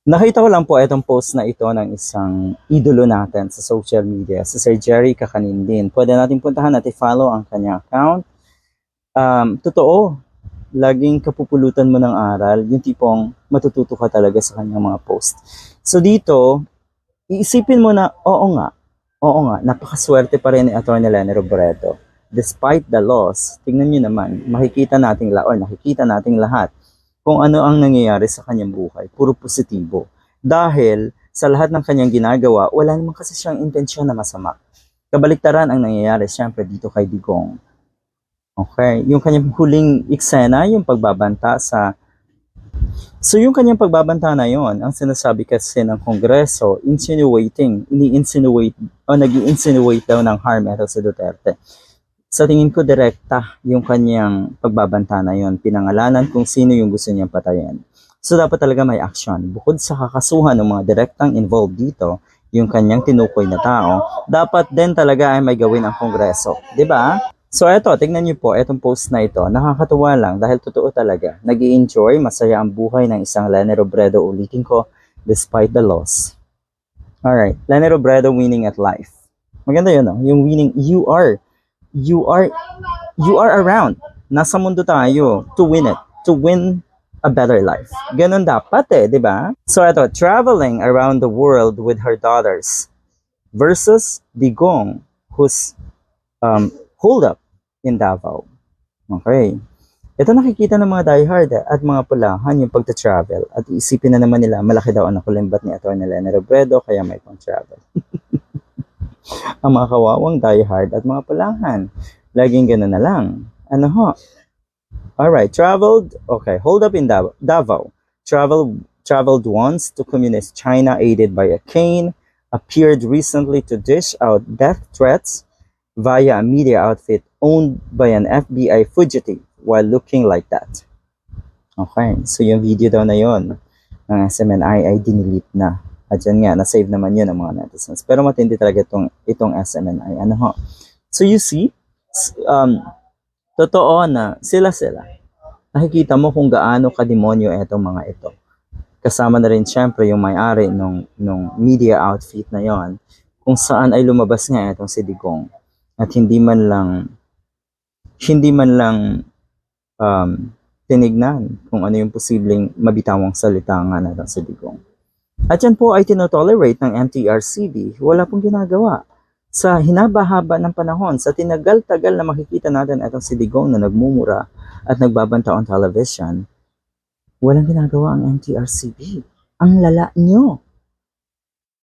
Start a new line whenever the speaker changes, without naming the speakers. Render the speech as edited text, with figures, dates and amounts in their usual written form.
Nakita ko lang po itong post na ito ng isang idolo natin sa social media, si Sir Jerry Kakanindin. Pwede natin puntahan at i-follow ang kanyang account. Totoo, laging kapupulutan mo ng aral, yung tipong matututo ka talaga sa kanyang mga post. So dito, iisipin mo na, oo nga, napakaswerte pa rin ni Atty. Leni Robredo. Despite the loss, tingnan nyo naman, nakikita nating lahat kung ano ang nangyayari sa kanyang buhay. Puro positibo. Dahil sa lahat ng kanyang ginagawa, wala naman kasi siyang intensyon na masama. Kabaliktaran ang nangyayari, syempre, dito kay Digong. Okay, yung kanyang huling eksena, yung pagbabanta sa... So yung kanyang pagbabanta na yon, ang sinasabi kasi ng Kongreso, ini-insinuate o nag-i-insinuate daw ng harm ito si Duterte. Sa tingin ko, direkta yung kanyang pagbabanta na yon, pinangalanan kung sino yung gusto niyang patayin. So dapat talaga may action. Bukod sa kakasuhan ng mga direktang involved dito, yung kanyang tinukoy na tao, dapat din talaga ay may gawin ang Kongreso. 'Di ba? So eto, tignan niyo po, etong post na ito, nakakatuwa lang dahil totoo talaga. Nag-i-enjoy, masaya ang buhay ng isang Leni Robredo, ulitin ko, despite the loss. Alright, Leni Robredo winning at life. Maganda yun, no? Yung winning, you are, you are around. Nasa mundo tayo to win it, to win a better life. Ganun dapat di ba? So eto, traveling around the world with her daughters versus Digong, who's hold up in Davao. Okay. Ito nakikita ng mga diehard at mga pulahan yung pagta-travel at isipin na naman nila malaki daw ang nakulimbat ni Atty. Leni Robredo kaya may pang-travel. Ang mga kawawang diehard at mga pulahan. Laging gano'n na lang. Ano ho? Alright, traveled. Okay, hold up in Davao. Traveled once to communist China aided by a cane. Appeared recently to dish out death threats via a media outfit owned by an FBI fugitive while looking like that. Okay, so yung video daw na yon ng SMNI ay dinilit na. At yun nga, na-save naman yun ng mga netizens. Pero matindi talaga itong SMNI. Ano ho? So you see, totoo na sila. Nakikita mo kung gaano kademonyo itong mga ito. Kasama na rin syempre yung may-ari nung media outfit na yon, kung saan ay lumabas nga itong si Digong. At hindi man lang tinignan kung ano yung posibleng mabitawang salita nga natin sa Digong. At yan po ay tinotolerate ng MTRCB, wala pong ginagawa. Sa hinaba-haba ng panahon, sa tinagal-tagal na makikita natin itong si Digong na nagmumura at nagbabanta on television, walang ginagawa ang MTRCB. Ang lala nyo.